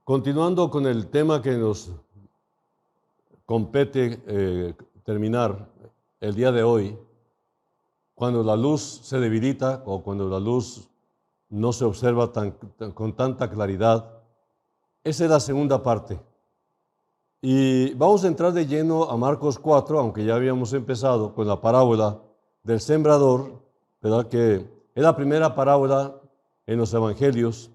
Continuando con el tema que nos compete terminar el día de hoy, cuando la luz se debilita o cuando la luz no se observa con tanta claridad, esa es la segunda parte. Y vamos a entrar de lleno a Marcos 4, aunque ya habíamos empezado con la parábola del sembrador, ¿verdad? Que es la primera parábola en los evangelios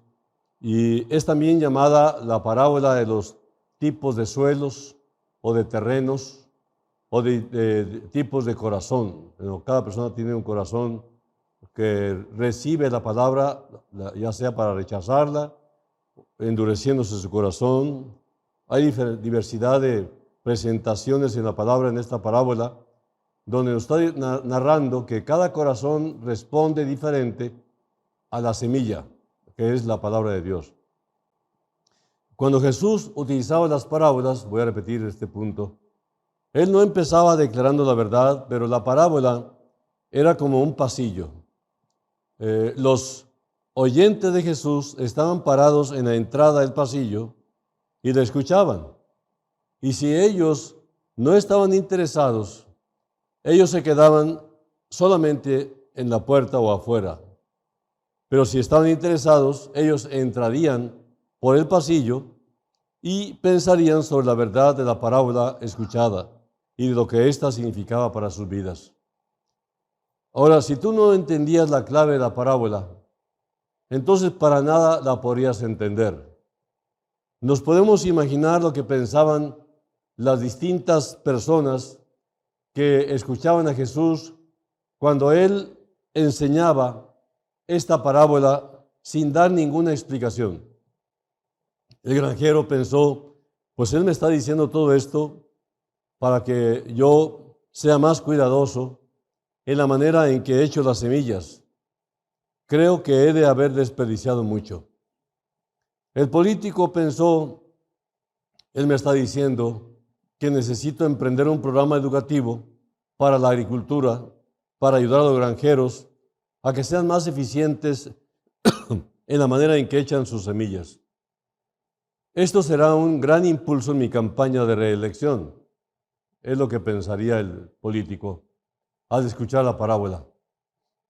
y es también llamada la parábola de los tipos de suelos o de terrenos o de tipos de corazón. Cada persona tiene un corazón que recibe la palabra, ya sea para rechazarla, endureciéndose su corazón. Hay diversidad de presentaciones en la palabra en esta parábola, donde nos está narrando que cada corazón responde diferente a la semilla, que es la palabra de Dios. Cuando Jesús utilizaba las parábolas, voy a repetir este punto, Él no empezaba declarando la verdad, pero la parábola era como un pasillo. Los oyentes de Jesús estaban parados en la entrada del pasillo y le escuchaban. Y si ellos no estaban interesados, ellos se quedaban solamente en la puerta o afuera. Pero si estaban interesados, ellos entrarían por el pasillo y pensarían sobre la verdad de la parábola escuchada y de lo que ésta significaba para sus vidas. Ahora, si tú no entendías la clave de la parábola, entonces para nada la podrías entender. Nos podemos imaginar lo que pensaban las distintas personas que escuchaban a Jesús cuando Él enseñaba esta parábola sin dar ninguna explicación. El granjero pensó, pues Él me está diciendo todo esto para que yo sea más cuidadoso en la manera en que he hecho las semillas. Creo que he de haber desperdiciado mucho. El político pensó, Él me está diciendo que necesito emprender un programa educativo para la agricultura, para ayudar a los granjeros a que sean más eficientes en la manera en que echan sus semillas. Esto será un gran impulso en mi campaña de reelección, es lo que pensaría el político al escuchar la parábola.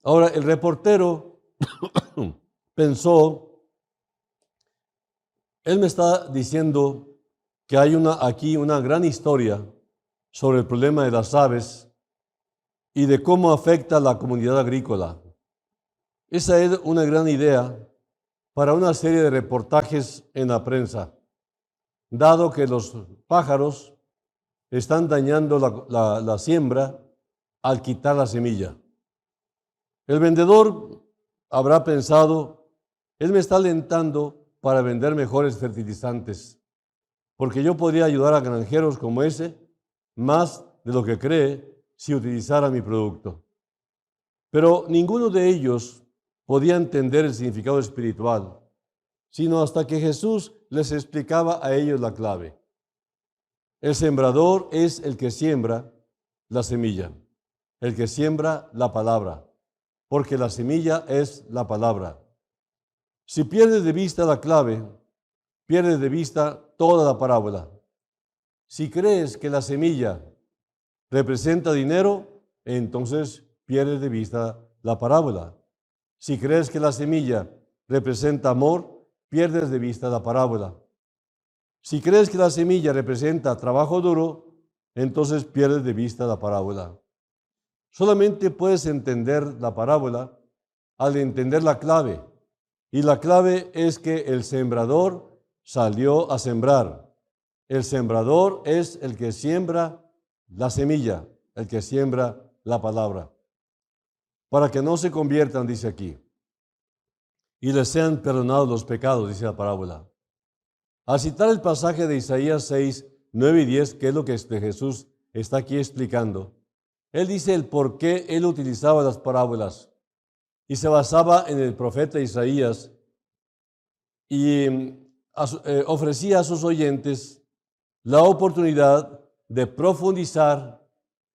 Ahora, el reportero pensó, él me está diciendo que hay aquí una gran historia sobre el problema de las aves y de cómo afecta a la comunidad agrícola. Esa es una gran idea para una serie de reportajes en la prensa, dado que los pájaros están dañando la siembra al quitar la semilla. El vendedor habrá pensado, él me está alentando para vender mejores fertilizantes, porque yo podría ayudar a granjeros como ese más de lo que cree si utilizara mi producto. Pero ninguno de ellos podía entender el significado espiritual, sino hasta que Jesús les explicaba a ellos la clave. El sembrador es el que siembra la semilla, el que siembra la palabra, porque la semilla es la palabra. Si pierdes de vista la clave, pierdes de vista toda la parábola. Si crees que la semilla representa dinero, entonces pierdes de vista la parábola. Si crees que la semilla representa amor, pierdes de vista la parábola. Si crees que la semilla representa trabajo duro, entonces pierdes de vista la parábola. Solamente puedes entender la parábola al entender la clave. Y la clave es que el sembrador salió a sembrar. El sembrador es el que siembra la semilla, el que siembra la palabra. Para que no se conviertan, dice aquí, y les sean perdonados los pecados, dice la parábola. Al citar el pasaje de Isaías 6, 9 y 10, que es lo que Jesús está aquí explicando, Él dice el por qué Él utilizaba las parábolas y se basaba en el profeta Isaías y ofrecía a sus oyentes la oportunidad de profundizar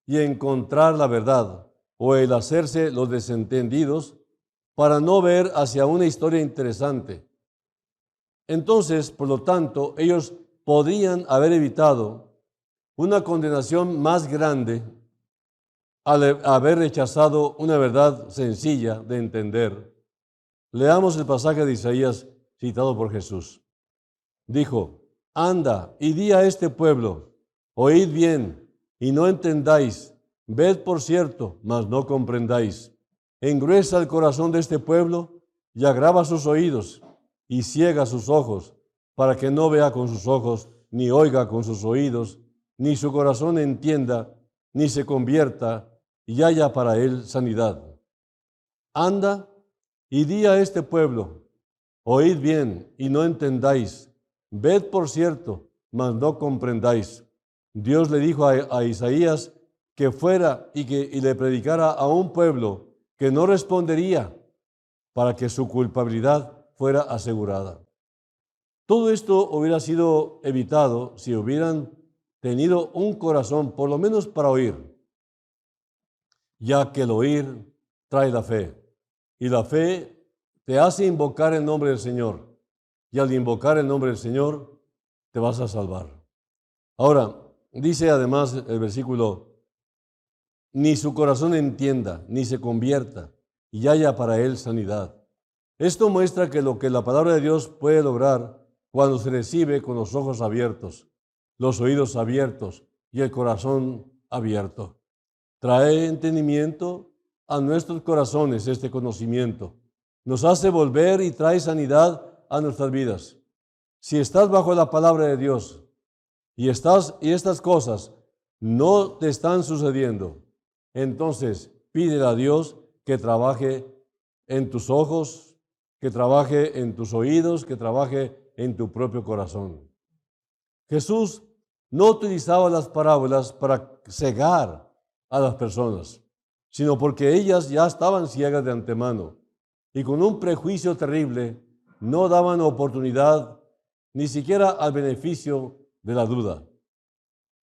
y encontrar la verdad o el hacerse los desentendidos para no ver hacia una historia interesante. Entonces, por lo tanto, ellos podrían haber evitado una condenación más grande al haber rechazado una verdad sencilla de entender. Leamos el pasaje de Isaías citado por Jesús. Dijo: anda y di a este pueblo, oíd bien y no entendáis, ved por cierto, mas no comprendáis. Engruesa el corazón de este pueblo y agrava sus oídos y ciega sus ojos, para que no vea con sus ojos, ni oiga con sus oídos, ni su corazón entienda, ni se convierta y haya para él sanidad. Anda y di a este pueblo, oíd bien y no entendáis, ved por cierto, mas no comprendáis. Dios le dijo a Isaías que fuera y le predicara a un pueblo que no respondería, para que su culpabilidad fuera asegurada. Todo esto hubiera sido evitado si hubieran tenido un corazón, por lo menos para oír, ya que el oír trae la fe, y la fe te hace invocar el nombre del Señor, y al invocar el nombre del Señor te vas a salvar. Ahora, dice además el versículo: ni su corazón entienda, ni se convierta, y haya para él sanidad. Esto muestra que lo que la palabra de Dios puede lograr cuando se recibe con los ojos abiertos, los oídos abiertos y el corazón abierto. Trae entendimiento a nuestros corazones este conocimiento. Nos hace volver y trae sanidad a nuestras vidas. Si estás bajo la palabra de Dios y estas cosas no te están sucediendo, entonces pídele a Dios que trabaje en tus ojos, que trabaje en tus oídos, que trabaje en tu propio corazón. Jesús no utilizaba las parábolas para cegar a las personas, sino porque ellas ya estaban ciegas de antemano y con un prejuicio terrible no daban oportunidad ni siquiera al beneficio de la duda.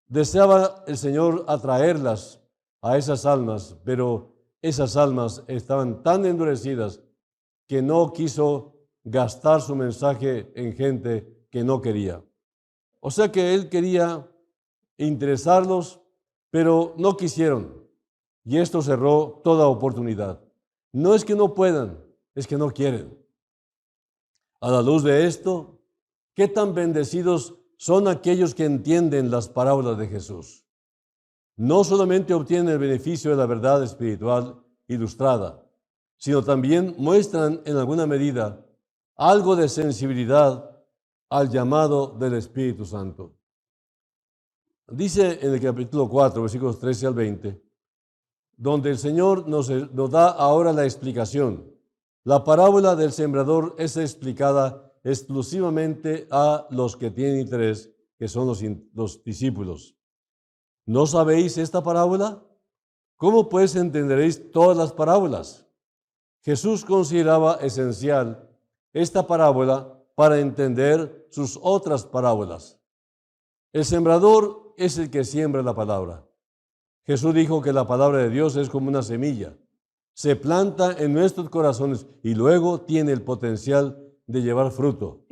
Deseaba el Señor atraerlas a esas almas, pero esas almas estaban tan endurecidas que no quiso gastar su mensaje en gente que no quería. O sea que Él quería interesarlos, pero no quisieron. Y esto cerró toda oportunidad. No es que no puedan, es que no quieren. A la luz de esto, ¿qué tan bendecidos son aquellos que entienden las parábolas de Jesús? No solamente obtienen el beneficio de la verdad espiritual ilustrada, sino también muestran en alguna medida algo de sensibilidad al llamado del Espíritu Santo. Dice en el capítulo 4, versículos 13 al 20, donde el Señor nos da ahora la explicación. La parábola del sembrador es explicada exclusivamente a los que tienen interés, que son los discípulos. ¿No sabéis esta parábola? ¿Cómo pues entenderéis todas las parábolas? Jesús consideraba esencial esta parábola para entender sus otras parábolas. El sembrador es el que siembra la palabra. Jesús dijo que la palabra de Dios es como una semilla. Se planta en nuestros corazones y luego tiene el potencial de llevar fruto.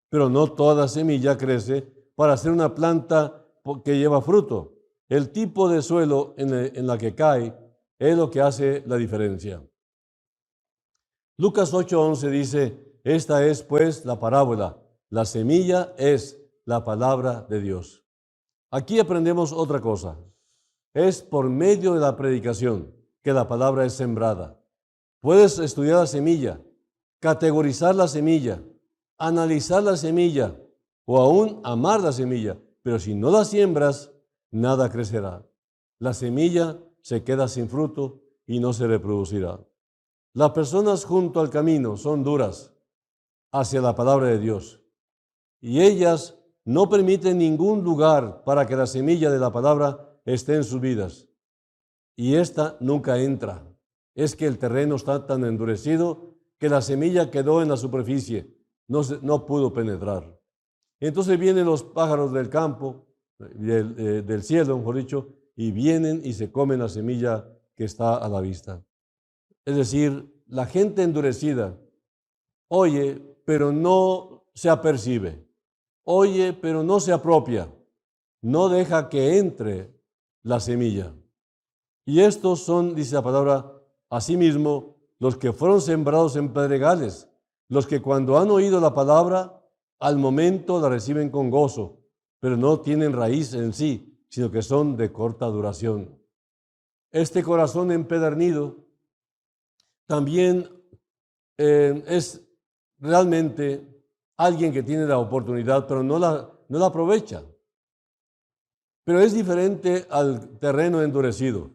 Pero no toda semilla crece para ser una planta que lleva fruto. El tipo de suelo en la que cae es lo que hace la diferencia. Lucas 8:11 dice: esta es pues la parábola. La semilla es la palabra de Dios. Aquí aprendemos otra cosa. Es por medio de la predicación que la palabra es sembrada. Puedes estudiar la semilla, categorizar la semilla, analizar la semilla o aún amar la semilla, pero si no la siembras, nada crecerá. La semilla se queda sin fruto y no se reproducirá. Las personas junto al camino son duras hacia la palabra de Dios y ellas no permiten ningún lugar para que la semilla de la palabra esté en sus vidas. Y esta nunca entra. Es que el terreno está tan endurecido que la semilla quedó en la superficie, no pudo penetrar. Entonces vienen los pájaros del campo, del cielo, mejor dicho, y vienen y se comen la semilla que está a la vista. Es decir, la gente endurecida oye, pero no se apercibe, oye, pero no se apropia, no deja que entre la semilla. Y estos son, dice la palabra, asimismo, los que fueron sembrados en pedregales, los que cuando han oído la palabra, al momento la reciben con gozo, pero no tienen raíz en sí, sino que son de corta duración. Este corazón empedernido también es realmente alguien que tiene la oportunidad, pero no la aprovecha. Pero es diferente al terreno endurecido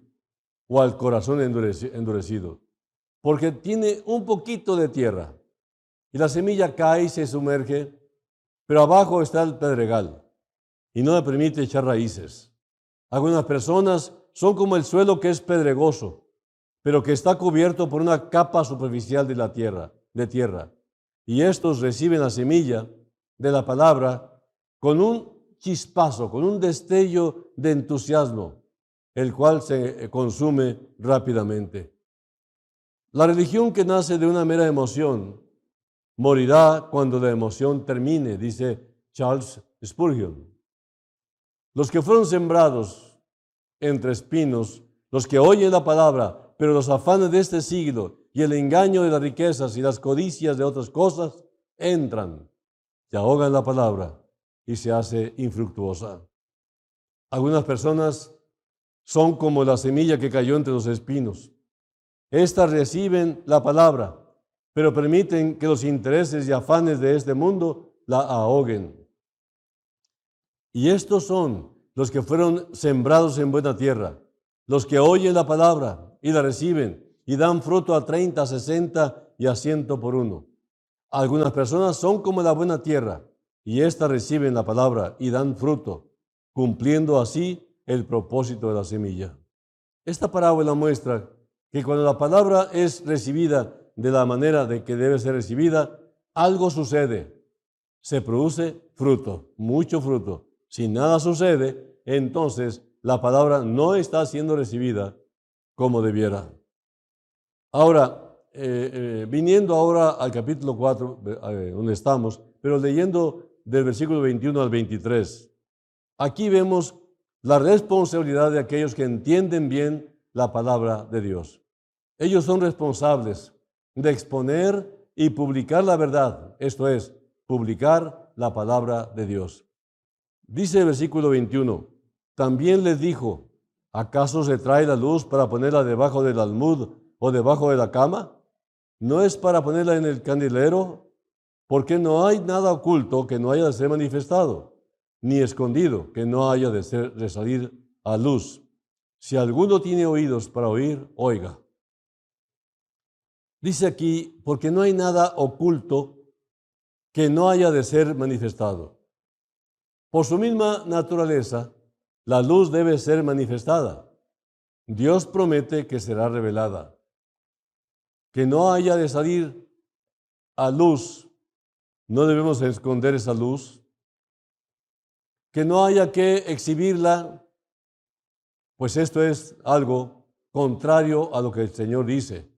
o al corazón endurecido, porque tiene un poquito de tierra y la semilla cae y se sumerge, pero abajo está el pedregal y no le permite echar raíces. Algunas personas son como el suelo que es pedregoso, pero que está cubierto por una capa superficial de tierra. Y estos reciben la semilla de la palabra con un chispazo, con un destello de entusiasmo, el cual se consume rápidamente. La religión que nace de una mera emoción morirá cuando la emoción termine, dice Charles Spurgeon. Los que fueron sembrados entre espinos, los que oyen la palabra, pero los afanes de este siglo y el engaño de las riquezas y las codicias de otras cosas entran, se ahogan en la palabra y se hace infructuosa. Algunas personas son como la semilla que cayó entre los espinos. Estas reciben la palabra, pero permiten que los intereses y afanes de este mundo la ahoguen. Y estos son los que fueron sembrados en buena tierra, los que oyen la palabra y la reciben y dan fruto a 30, 60 y a 100 por uno. Algunas personas son como la buena tierra y éstas reciben la palabra y dan fruto, cumpliendo así el propósito de la semilla. Esta parábola muestra que cuando la palabra es recibida de la manera de que debe ser recibida, algo sucede. Se produce fruto, mucho fruto. Si nada sucede, entonces la palabra no está siendo recibida como debiera. Ahora, viniendo ahora al capítulo 4, donde estamos, pero leyendo del versículo 21 al 23, aquí vemos la responsabilidad de aquellos que entienden bien la palabra de Dios. Ellos son responsables de exponer y publicar la verdad, esto es, publicar la palabra de Dios. Dice el versículo 21, también les dijo, ¿acaso se trae la luz para ponerla debajo del almud o debajo de la cama? ¿No es para ponerla en el candelero? Porque no hay nada oculto que no haya de ser manifestado, ni escondido que no haya de salir a luz. Si alguno tiene oídos para oír, oiga. Dice aquí, porque no hay nada oculto que no haya de ser manifestado. Por su misma naturaleza, la luz debe ser manifestada. Dios promete que será revelada. Que no haya de salir a luz, no debemos esconder esa luz. Que no haya que exhibirla, pues esto es algo contrario a lo que el Señor dice.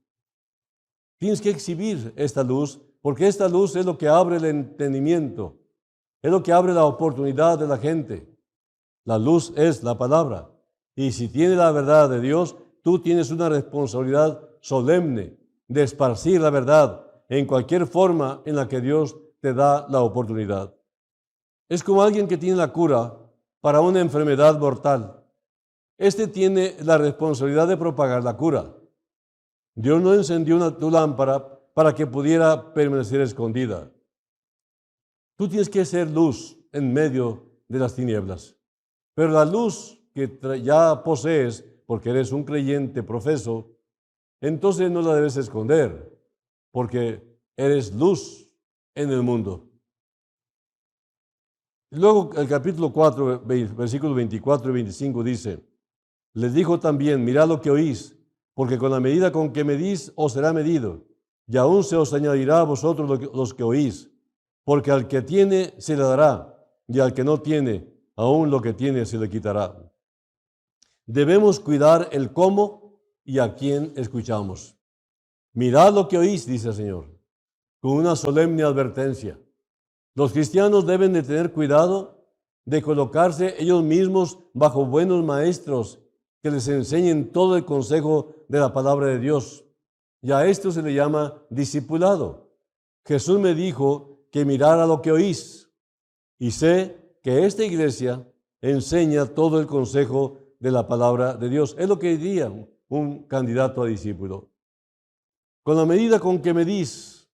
Tienes que exhibir esta luz, porque esta luz es lo que abre el entendimiento, es lo que abre la oportunidad de la gente. La luz es la palabra. Y si tienes la verdad de Dios, tú tienes una responsabilidad solemne de esparcir la verdad en cualquier forma en la que Dios te da la oportunidad. Es como alguien que tiene la cura para una enfermedad mortal. Este tiene la responsabilidad de propagar la cura. Dios no encendió tu lámpara para que pudiera permanecer escondida. Tú tienes que ser luz en medio de las tinieblas. Pero la luz que ya posees, porque eres un creyente profeso, entonces no la debes esconder, porque eres luz en el mundo. Luego el capítulo 4, versículos 24 y 25 dice, les dijo también, mirad lo que oís, porque con la medida con que medís os será medido, y aún se os añadirá a vosotros los que oís, porque al que tiene se le dará, y al que no tiene, aún lo que tiene se le quitará. Debemos cuidar el cómo y a quién escuchamos. Mirad lo que oís, dice el Señor, con una solemne advertencia. Los cristianos deben de tener cuidado de colocarse ellos mismos bajo buenos maestros que les enseñen todo el consejo de la palabra de Dios. Y a esto se le llama discipulado. Jesús me dijo que mirara lo que oís, y sé que esta iglesia enseña todo el consejo de la palabra de Dios. Es lo que diría un candidato a discípulo. Con la medida con que medís,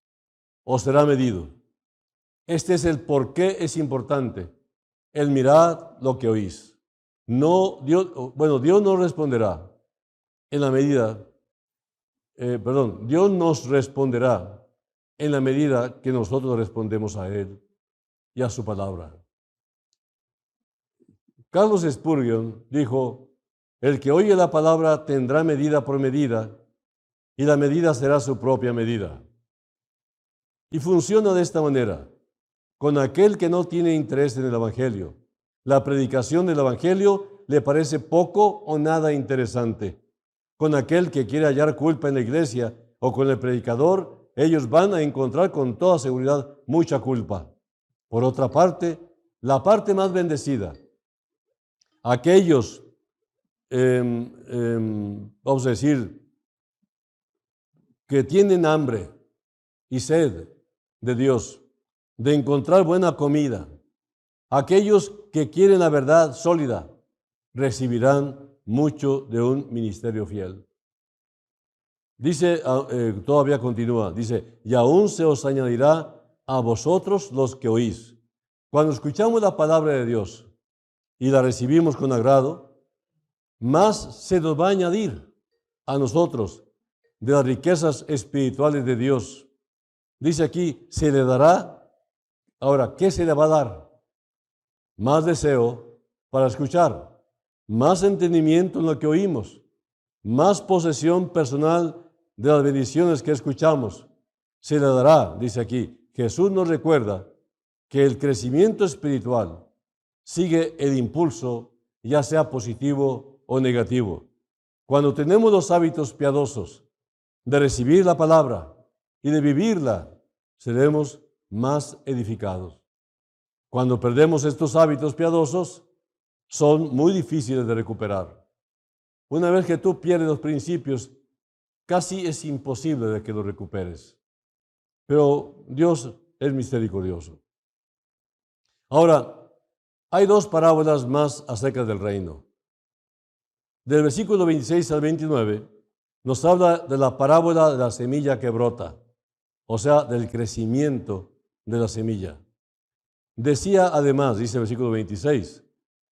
os será medido. Este es el por qué es importante. El mirad lo que oís. Dios no responderá en la medida, Dios nos responderá en la medida que nosotros respondemos a Él y a su palabra. Carlos Spurgeon dijo, el que oye la palabra tendrá medida por medida, y la medida será su propia medida. Y funciona de esta manera. Con aquel que no tiene interés en el Evangelio, la predicación del Evangelio le parece poco o nada interesante. Con aquel que quiere hallar culpa en la iglesia o con el predicador, ellos van a encontrar con toda seguridad mucha culpa. Por otra parte, la parte más bendecida, aquellos, vamos a decir, que tienen hambre y sed de Dios, de encontrar buena comida, aquellos que quieren la verdad sólida, recibirán mucho de un ministerio fiel. Dice, todavía continúa, dice, y aún se os añadirá a vosotros los que oís. Cuando escuchamos la palabra de Dios y la recibimos con agrado, más se nos va a añadir a nosotros de las riquezas espirituales de Dios. Dice aquí, se le dará. Ahora, ¿qué se le va a dar? Más deseo para escuchar, más entendimiento en lo que oímos, más posesión personal de las bendiciones que escuchamos. Se le dará, dice aquí. Jesús nos recuerda que el crecimiento espiritual sigue el impulso, ya sea positivo o negativo. Cuando tenemos los hábitos piadosos de recibir la palabra y de vivirla, seremos más edificados. Cuando perdemos estos hábitos piadosos, son muy difíciles de recuperar. Una vez que tú pierdes los principios, casi es imposible de que los recuperes. Pero Dios es misericordioso. Ahora, hay dos parábolas más acerca del reino. Del versículo 26 al 29, nos habla de la parábola de la semilla que brota, o sea, del crecimiento de la semilla. Decía además, dice el versículo 26,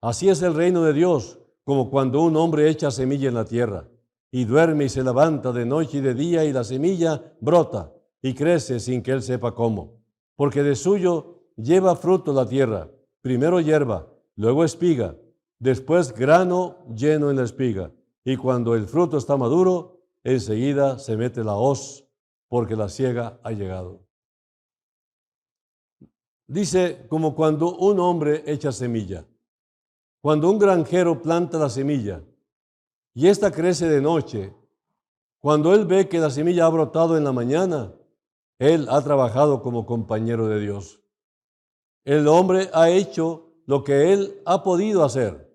así es el reino de Dios, como cuando un hombre echa semilla en la tierra, y duerme y se levanta de noche y de día, y la semilla brota y crece sin que él sepa cómo, porque de suyo lleva fruto la tierra, primero hierba, luego espiga, después grano lleno en la espiga, y cuando el fruto está maduro, enseguida se mete la hoz, porque la siega ha llegado. Dice, como cuando un hombre echa semilla. Cuando un granjero planta la semilla y ésta crece de noche, cuando él ve que la semilla ha brotado en la mañana, él ha trabajado como compañero de Dios. El hombre ha hecho lo que él ha podido hacer,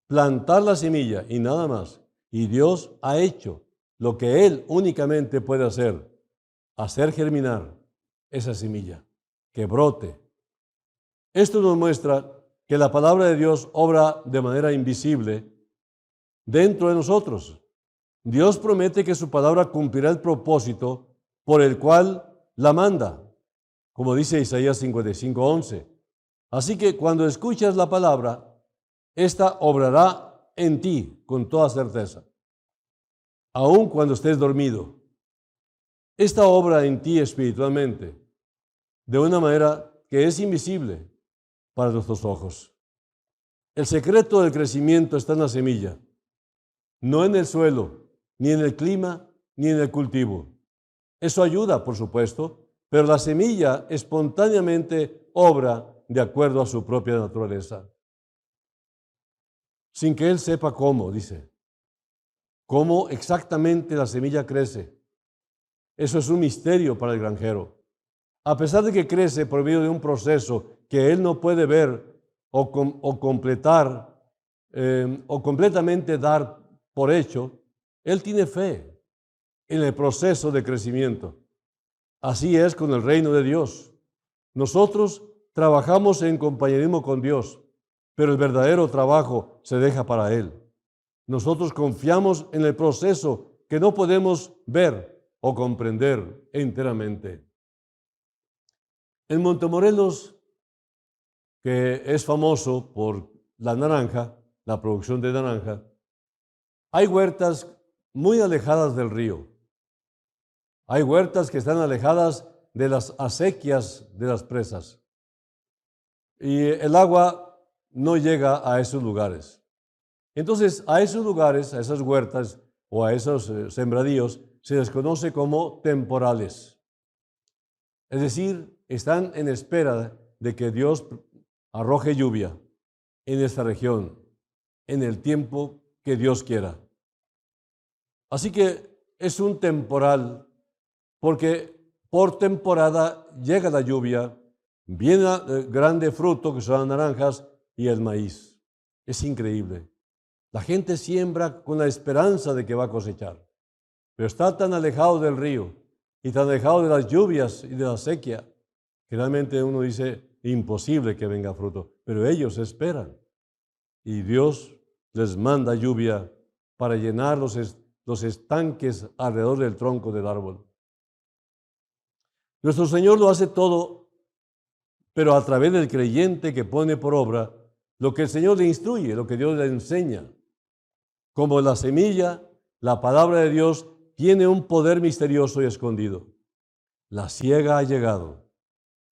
plantar la semilla y nada más. Y Dios ha hecho lo que él únicamente puede hacer germinar esa semilla, que brote. Esto nos muestra que la palabra de Dios obra de manera invisible dentro de nosotros. Dios promete que su palabra cumplirá el propósito por el cual la manda, como dice Isaías 55:11. Así que cuando escuchas la palabra, esta obrará en ti con toda certeza, aun cuando estés dormido. Esta obra en ti espiritualmente, de una manera que es invisible para nuestros ojos. El secreto del crecimiento está en la semilla, no en el suelo, ni en el clima, ni en el cultivo. Eso ayuda, por supuesto, pero la semilla espontáneamente obra de acuerdo a su propia naturaleza. Sin que él sepa cómo, dice. Cómo exactamente la semilla crece. Eso es un misterio para el granjero. a pesar de que crece por medio de un proceso que él no puede ver o completar o completamente dar por hecho, él tiene fe en el proceso de crecimiento. Así es con el reino de Dios. Nosotros trabajamos en compañerismo con Dios, pero el verdadero trabajo se deja para Él. Nosotros confiamos en el proceso que no podemos ver o comprender enteramente. En Montemorelos, que es famoso por la naranja, la producción de naranja, hay huertas muy alejadas del río. Hay huertas que están alejadas de las acequias de las presas. Y el agua no llega a esos lugares. Entonces, a esos lugares, a esas huertas o a esos sembradíos, se les conoce como temporales. Es decir, están en espera de que Dios arroje lluvia en esta región, en el tiempo que Dios quiera. Así que es un temporal, porque por temporada llega la lluvia, viene el grande fruto que son las naranjas y el maíz. Es increíble. La gente siembra con la esperanza de que va a cosechar, pero está tan alejado del río y tan alejado de las lluvias y de la sequía que realmente uno dice imposible que venga fruto, pero ellos esperan y Dios les manda lluvia para llenar los estanques alrededor del tronco del árbol. Nuestro Señor lo hace todo, pero a través del creyente que pone por obra lo que el Señor le instruye, lo que Dios le enseña. Como la semilla, la palabra de Dios tiene un poder misterioso y escondido. La siega ha llegado,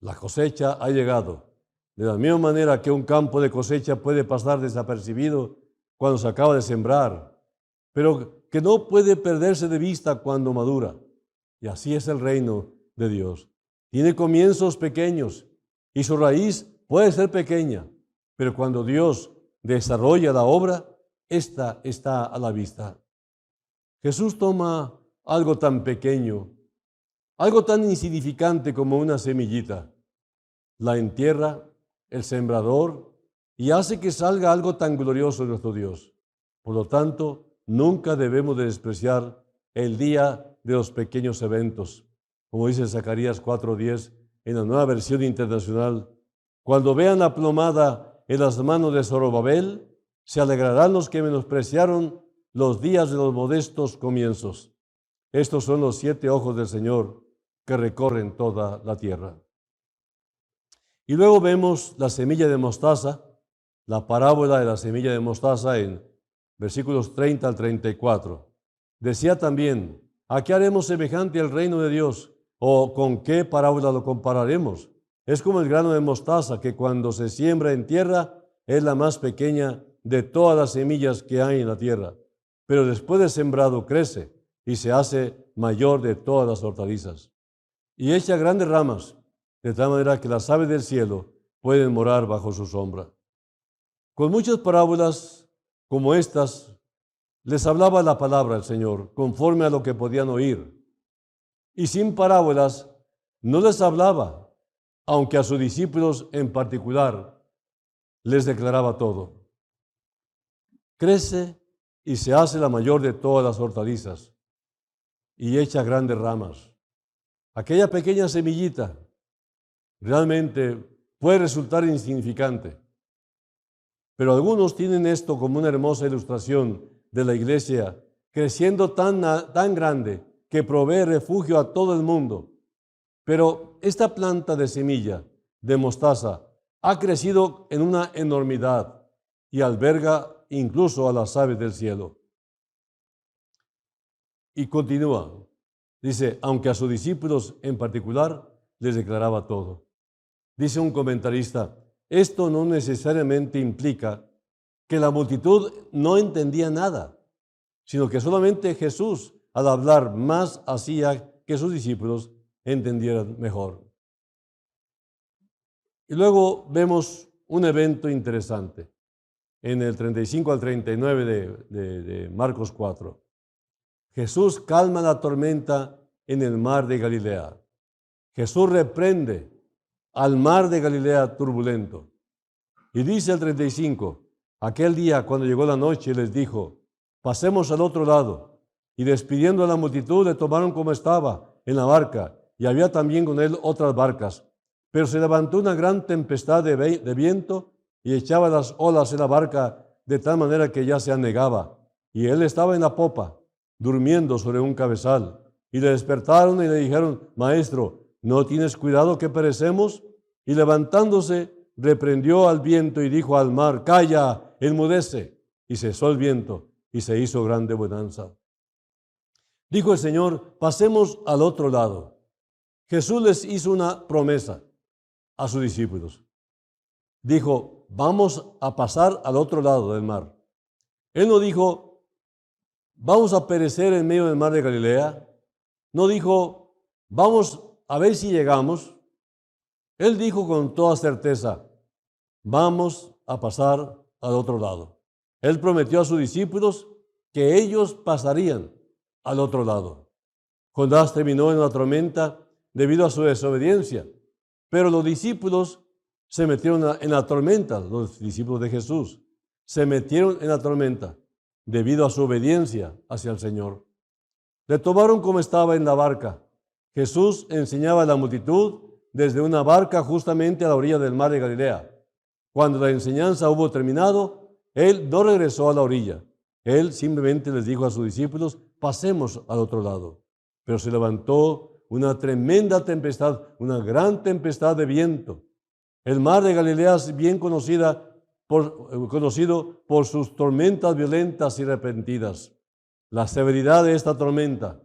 la cosecha ha llegado. De la misma manera que un campo de cosecha puede pasar desapercibido cuando se acaba de sembrar, pero que no puede perderse de vista cuando madura. Y así es el reino de Dios. Tiene comienzos pequeños y su raíz puede ser pequeña, pero cuando Dios desarrolla la obra, esta está a la vista. Jesús toma algo tan pequeño, algo tan insignificante como una semillita, la entierra el sembrador y hace que salga algo tan glorioso de nuestro Dios. Por lo tanto, nunca debemos de despreciar el día de los pequeños eventos. Como dice Zacarías 4:10 en la Nueva Versión Internacional, cuando vean la plomada en las manos de Zorobabel, se alegrarán los que menospreciaron los días de los modestos comienzos. Estos son los 7 ojos del Señor que recorren toda la tierra. Y luego vemos la semilla de mostaza, la parábola de la semilla de mostaza en versículos 30 al 34. Decía también, ¿a qué haremos semejante al reino de Dios? ¿O con qué parábola lo compararemos? Es como el grano de mostaza que cuando se siembra en tierra es la más pequeña de todas las semillas que hay en la tierra, pero después de sembrado crece y se hace mayor de todas las hortalizas y echa grandes ramas, de tal manera que las aves del cielo pueden morar bajo su sombra. Con muchas parábolas como estas, les hablaba la palabra del Señor, conforme a lo que podían oír. Y sin parábolas no les hablaba, aunque a sus discípulos en particular les declaraba todo. Crece y se hace la mayor de todas las hortalizas y echa grandes ramas. Aquella pequeña semillita realmente puede resultar insignificante, pero algunos tienen esto como una hermosa ilustración de la iglesia creciendo tan grande que provee refugio a todo el mundo. Pero esta planta de semilla de mostaza ha crecido en una enormidad y alberga incluso a las aves del cielo. Y continúa, dice, aunque a sus discípulos en particular les declaraba todo. Dice un comentarista, esto no necesariamente implica que la multitud no entendía nada, sino que solamente Jesús, al hablar más, hacía que sus discípulos entendieran mejor. Y luego vemos un evento interesante en el 35 al 39 de Marcos 4. Jesús calma la tormenta en el mar de Galilea. Jesús reprende al mar de Galilea turbulento. Y dice el 35, aquel día cuando llegó la noche les dijo, pasemos al otro lado. Y despidiendo a la multitud le tomaron como estaba en la barca, y había también con él otras barcas. Pero se levantó una gran tempestad de viento y echaba las olas en la barca de tal manera que ya se anegaba. Y él estaba en la popa, durmiendo sobre un cabezal. Y le despertaron y le dijeron, Maestro, ¿no tienes cuidado que perecemos? Y levantándose, reprendió al viento y dijo al mar, calla, enmudece. Y cesó el viento y se hizo grande bonanza. Dijo el Señor, pasemos al otro lado. Jesús les hizo una promesa a sus discípulos. Dijo, vamos a pasar al otro lado del mar. Él no dijo, vamos a perecer en medio del mar de Galilea. No dijo, vamos a ver si llegamos. Él dijo con toda certeza, vamos a pasar al otro lado. Él prometió a sus discípulos que ellos pasarían al otro lado. Jonás terminó en la tormenta debido a su desobediencia, pero los discípulos se metieron en la tormenta, los discípulos de Jesús se metieron en la tormenta debido a su obediencia hacia el Señor. Le tomaron como estaba en la barca. Jesús enseñaba a la multitud desde una barca justamente a la orilla del mar de Galilea. Cuando la enseñanza hubo terminado, Él no regresó a la orilla. Él simplemente les dijo a sus discípulos, pasemos al otro lado. Pero se levantó una tremenda tempestad, una gran tempestad de viento. El mar de Galilea es bien conocido por sus tormentas violentas y repentinas. La severidad de esta tormenta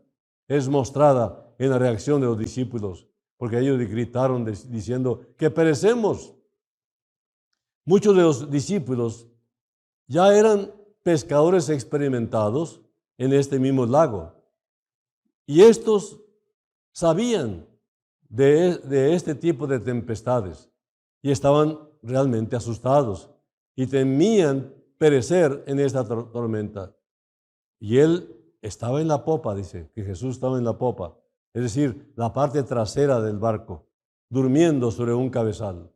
es mostrada en la reacción de los discípulos, porque ellos gritaron diciendo que perecemos. Muchos de los discípulos ya eran pescadores experimentados en este mismo lago. Y estos sabían de este tipo de tempestades y estaban realmente asustados y temían perecer en esta tormenta. Y él estaba en la popa, dice, que Jesús estaba en la popa, es decir, la parte trasera del barco, durmiendo sobre un cabezal.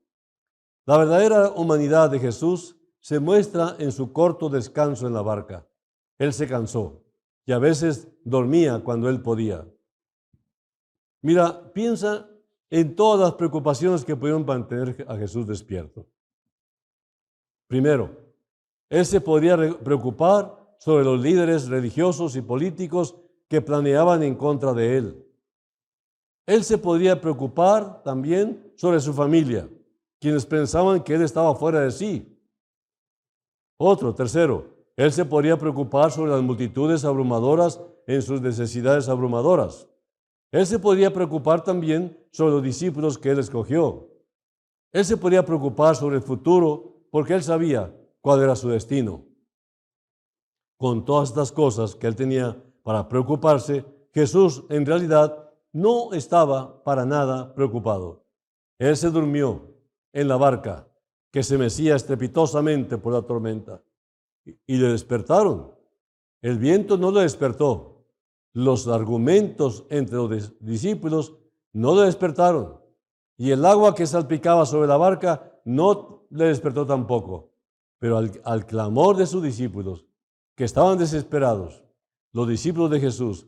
La verdadera humanidad de Jesús se muestra en su corto descanso en la barca. Él se cansó y a veces dormía cuando él podía. Mira, piensa en todas las preocupaciones que pudieron mantener a Jesús despierto. Primero, él se podría preocupar sobre los líderes religiosos y políticos que planeaban en contra de él. Él se podría preocupar también sobre su familia, quienes pensaban que él estaba fuera de sí. Tercero, él se podría preocupar sobre las multitudes abrumadoras en sus necesidades abrumadoras. Él se podría preocupar también sobre los discípulos que él escogió. Él se podría preocupar sobre el futuro porque él sabía cuál era su destino. Con todas estas cosas que él tenía para preocuparse, Jesús en realidad no estaba para nada preocupado. Él se durmió en la barca que se mecía estrepitosamente por la tormenta y le despertaron. El viento no le despertó. Los argumentos entre los discípulos no le despertaron. Y el agua que salpicaba sobre la barca no le despertó tampoco. Pero al clamor de sus discípulos, que estaban desesperados, los discípulos de Jesús,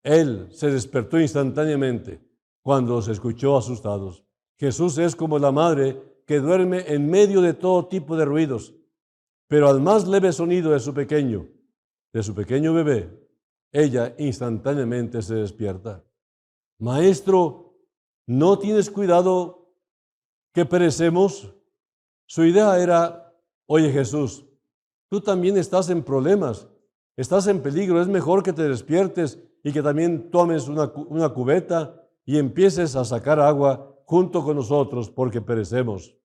él se despertó instantáneamente cuando los escuchó asustados. Jesús es como la madre que duerme en medio de todo tipo de ruidos, pero al más leve sonido de su pequeño bebé, ella instantáneamente se despierta. Maestro, ¿no tienes cuidado que perecemos? Su idea era, oye Jesús, tú también estás en problemas, estás en peligro, es mejor que te despiertes y que también tomes una cubeta y empieces a sacar agua junto con nosotros porque perecemos.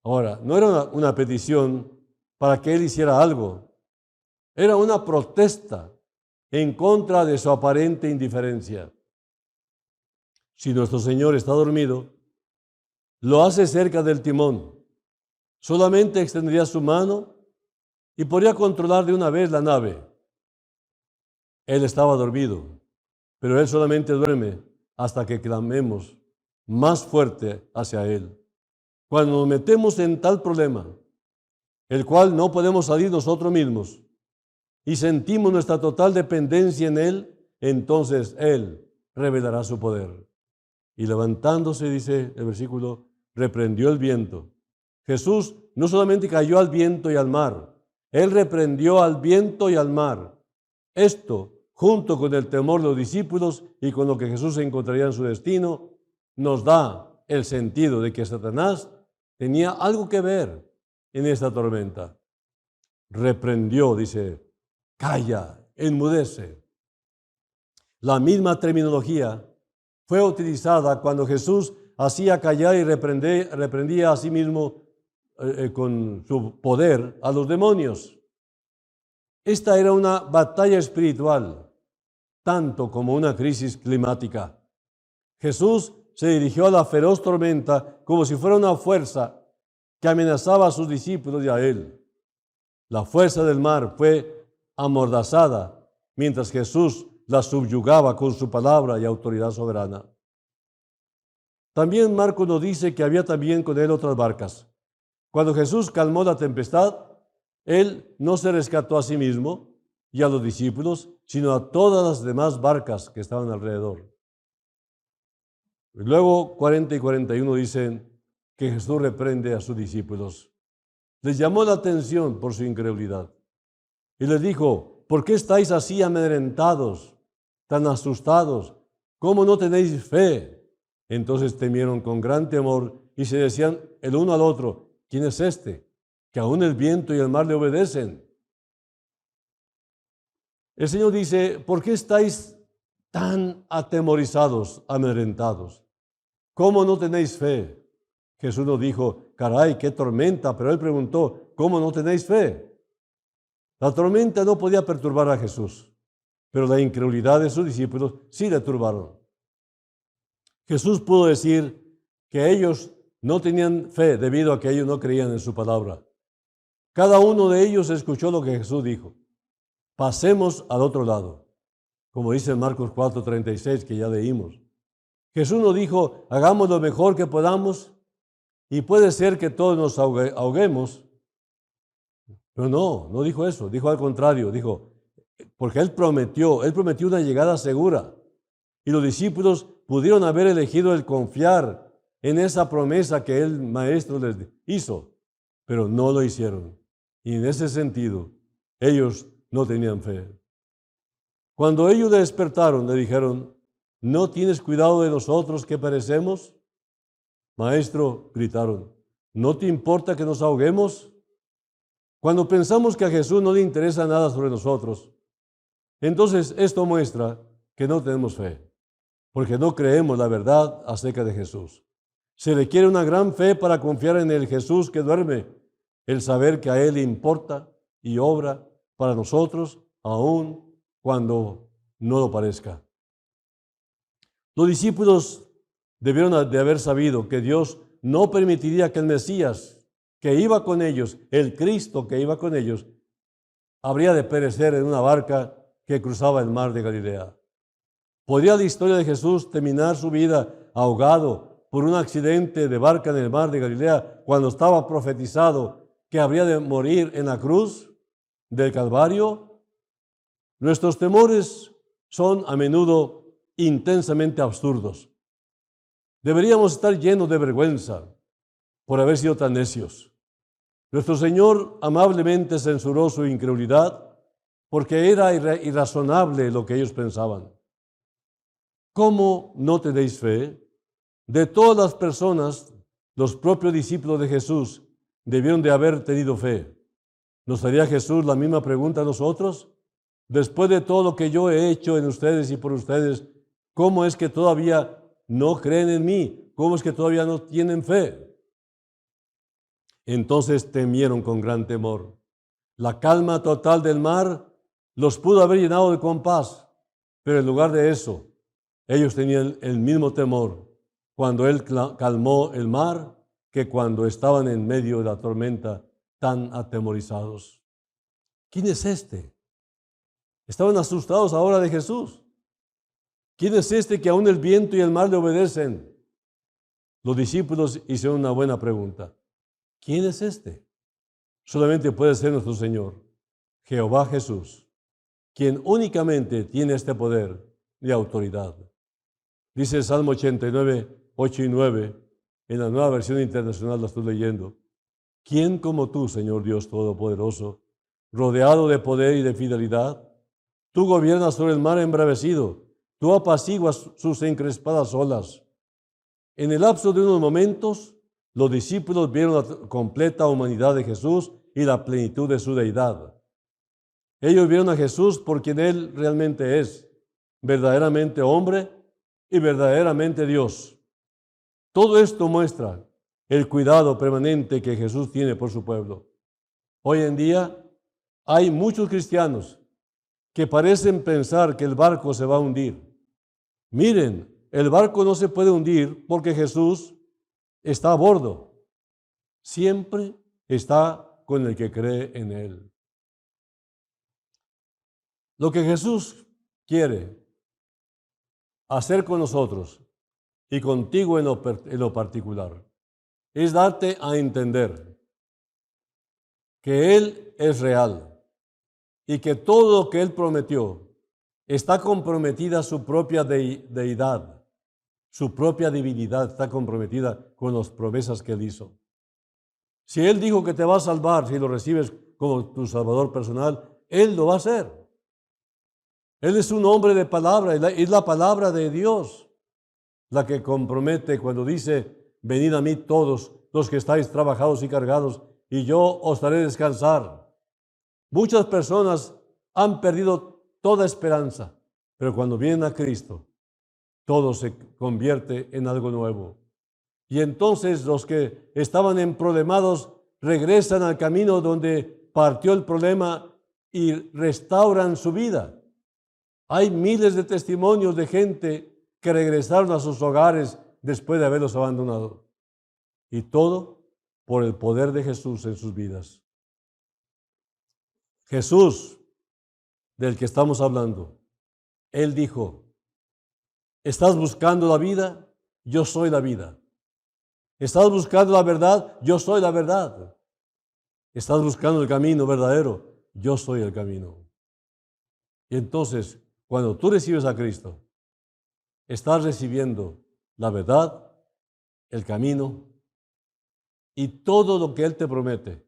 Ahora, no era una petición para que él hiciera algo, era una protesta en contra de su aparente indiferencia. Si nuestro Señor está dormido, lo hace cerca del timón. Solamente extendería su mano y podría controlar de una vez la nave. Él estaba dormido, pero Él solamente duerme hasta que clamemos más fuerte hacia Él. Cuando nos metemos en tal problema, el cual no podemos salir nosotros mismos, y sentimos nuestra total dependencia en Él, entonces Él revelará su poder. Y levantándose, dice el versículo, reprendió el viento. Jesús no solamente cayó al viento y al mar, Él reprendió al viento y al mar. Esto, junto con el temor de los discípulos y con lo que Jesús encontraría en su destino, nos da el sentido de que Satanás tenía algo que ver en esta tormenta. Reprendió, dice, calla, enmudece. La misma terminología fue utilizada cuando Jesús hacía callar y reprendía a sí mismo con su poder a los demonios. Esta era una batalla espiritual, tanto como una crisis climática. Jesús se dirigió a la feroz tormenta como si fuera una fuerza que amenazaba a sus discípulos y a él. La fuerza del mar fue amordazada, mientras Jesús la subyugaba con su palabra y autoridad soberana. También Marcos nos dice que había también con él otras barcas. Cuando Jesús calmó la tempestad, Él no se rescató a sí mismo y a los discípulos, sino a todas las demás barcas que estaban alrededor. Luego 40 y 41 dicen que Jesús reprende a sus discípulos. Les llamó la atención por su incredulidad y les dijo, ¿por qué estáis así amedrentados, tan asustados? ¿Cómo no tenéis fe? Entonces temieron con gran temor y se decían el uno al otro, ¿quién es este? Que aún el viento y el mar le obedecen. El Señor dice, ¿por qué estáis tan atemorizados, amedrentados? ¿Cómo no tenéis fe? Jesús nos dijo, caray, qué tormenta, pero Él preguntó, ¿cómo no tenéis fe? La tormenta no podía perturbar a Jesús, pero la incredulidad de sus discípulos sí le turbaron. Jesús pudo decir que ellos no tenían fe debido a que ellos no creían en su palabra. Cada uno de ellos escuchó lo que Jesús dijo. Pasemos al otro lado, como dice en Marcos 4:36 que ya leímos. Jesús nos dijo, hagamos lo mejor que podamos y puede ser que todos nos ahoguemos. Pero no dijo eso, dijo al contrario, dijo, porque Él prometió una llegada segura y los discípulos pudieron haber elegido el confiar en esa promesa que el Maestro les hizo, pero no lo hicieron. Y en ese sentido, ellos no tenían fe. Cuando ellos despertaron, le dijeron, ¿no tienes cuidado de nosotros que perecemos? Maestro, gritaron, ¿no te importa que nos ahoguemos? Cuando pensamos que a Jesús no le interesa nada sobre nosotros, entonces esto muestra que no tenemos fe, porque no creemos la verdad acerca de Jesús. Se requiere una gran fe para confiar en el Jesús que duerme, el saber que a Él le importa y obra para nosotros, aun cuando no lo parezca. Los discípulos debieron de haber sabido que Dios no permitiría que el Mesías que iba con ellos, el Cristo que iba con ellos, habría de perecer en una barca que cruzaba el mar de Galilea. ¿Podría la historia de Jesús terminar su vida ahogado por un accidente de barca en el mar de Galilea cuando estaba profetizado que habría de morir en la cruz del Calvario? Nuestros temores son a menudo intensamente absurdos. Deberíamos estar llenos de vergüenza por haber sido tan necios. Nuestro Señor amablemente censuró su incredulidad porque era irrazonable lo que ellos pensaban. ¿Cómo no tenéis fe? De todas las personas, los propios discípulos de Jesús debieron de haber tenido fe. ¿Nos haría Jesús la misma pregunta a nosotros? Después de todo lo que yo he hecho en ustedes y por ustedes, ¿cómo es que todavía no creen en mí? ¿Cómo es que todavía no tienen fe? Entonces temieron con gran temor. La calma total del mar los pudo haber llenado de compás, pero en lugar de eso, ellos tenían el mismo temor cuando Él calmó el mar que cuando estaban en medio de la tormenta tan atemorizados. ¿Quién es este? Estaban asustados ahora de Jesús. ¿Quién es este que aún el viento y el mar le obedecen? Los discípulos hicieron una buena pregunta. ¿Quién es este? Solamente puede ser nuestro Señor, Jehová Jesús, quien únicamente tiene este poder y autoridad. Dice el Salmo 89, 8 y 9, en la Nueva Versión Internacional la estoy leyendo. ¿Quién como tú, Señor Dios Todopoderoso, rodeado de poder y de fidelidad? Tú gobiernas sobre el mar embravecido, tú apaciguas sus encrespadas olas. En el lapso de unos momentos, los discípulos vieron la completa humanidad de Jesús y la plenitud de su deidad. Ellos vieron a Jesús por quien Él realmente es, verdaderamente hombre y verdaderamente Dios. Todo esto muestra el cuidado permanente que Jesús tiene por su pueblo. Hoy en día hay muchos cristianos que parecen pensar que el barco se va a hundir. Miren, el barco no se puede hundir porque Jesús está a bordo. Siempre está con el que cree en Él. Lo que Jesús quiere hacer con nosotros y contigo en lo particular es darte a entender que Él es real y que todo lo que Él prometió está comprometida su propia deidad, su propia divinidad está comprometida con las promesas que Él hizo. Si Él dijo que te va a salvar, si lo recibes como tu Salvador personal, Él lo va a hacer. Él es un hombre de palabra, es la palabra de Dios la que compromete cuando dice, venid a mí todos los que estáis trabajados y cargados, y yo os haré descansar. Muchas personas han perdido toda esperanza, pero cuando vienen a Cristo, todo se convierte en algo nuevo. Y entonces los que estaban emproblemados regresan al camino donde partió el problema y restauran su vida. Hay miles de testimonios de gente que regresaron a sus hogares después de haberlos abandonado. Y todo por el poder de Jesús en sus vidas. Jesús, del que estamos hablando, Él dijo, ¿estás buscando la vida? Yo soy la vida. ¿Estás buscando la verdad? Yo soy la verdad. ¿Estás buscando el camino verdadero? Yo soy el camino. Y entonces, cuando tú recibes a Cristo, estás recibiendo la verdad, el camino y todo lo que Él te promete.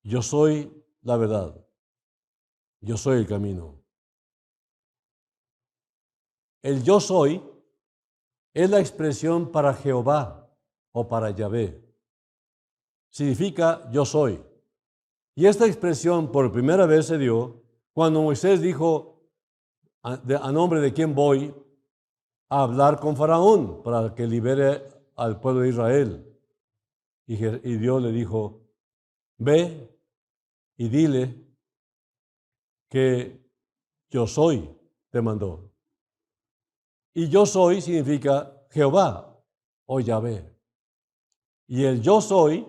Yo soy la verdad. Yo soy el camino. El yo soy es la expresión para Jehová o para Yahvé. Significa yo soy. Y esta expresión por primera vez se dio cuando Moisés dijo, a nombre de quién voy a hablar con Faraón para que libere al pueblo de Israel. Y Dios le dijo, ve y dile que yo soy, te mandó. Y yo soy significa Jehová o Yahvé. Y el yo soy,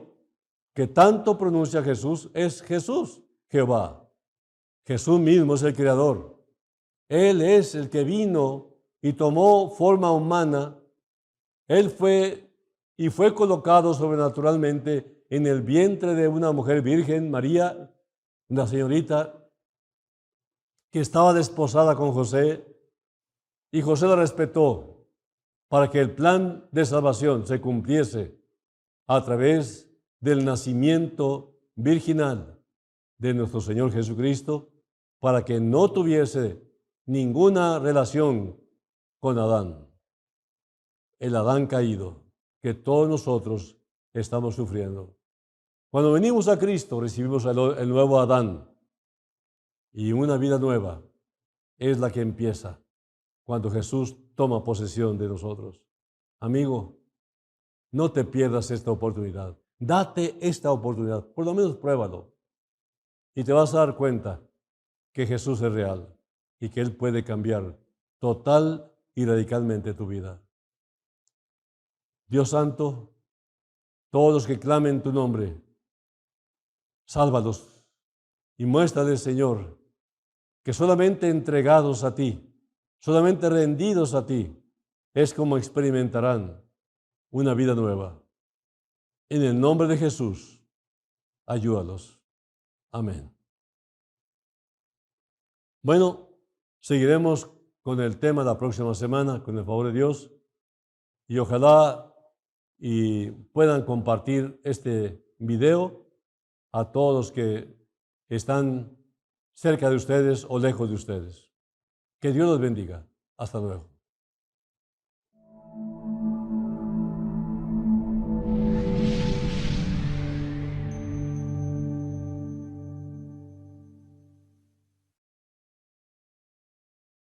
que tanto pronuncia Jesús, es Jesús, Jehová. Jesús mismo es el Creador. Él es el que vino y tomó forma humana. Él fue colocado sobrenaturalmente en el vientre de una mujer virgen, María, una señorita que estaba desposada con José, y José la respetó para que el plan de salvación se cumpliese a través del nacimiento virginal de nuestro Señor Jesucristo, para que no tuviese ninguna relación con Adán, el Adán caído que todos nosotros estamos sufriendo. Cuando venimos a Cristo recibimos el nuevo Adán, y una vida nueva es la que empieza cuando Jesús toma posesión de nosotros. Amigo, no te pierdas esta oportunidad. Date esta oportunidad, por lo menos pruébalo. Y te vas a dar cuenta que Jesús es real y que Él puede cambiar total y radicalmente tu vida. Dios Santo, todos los que clamen tu nombre, sálvalos y muéstrales, Señor, que solamente entregados a ti Solamente rendidos a ti es como experimentarán una vida nueva. En el nombre de Jesús, ayúdalos. Amén. Bueno, seguiremos con el tema la próxima semana, con el favor de Dios, y ojalá y puedan compartir este video a todos los que están cerca de ustedes o lejos de ustedes. Que Dios los bendiga. Hasta luego.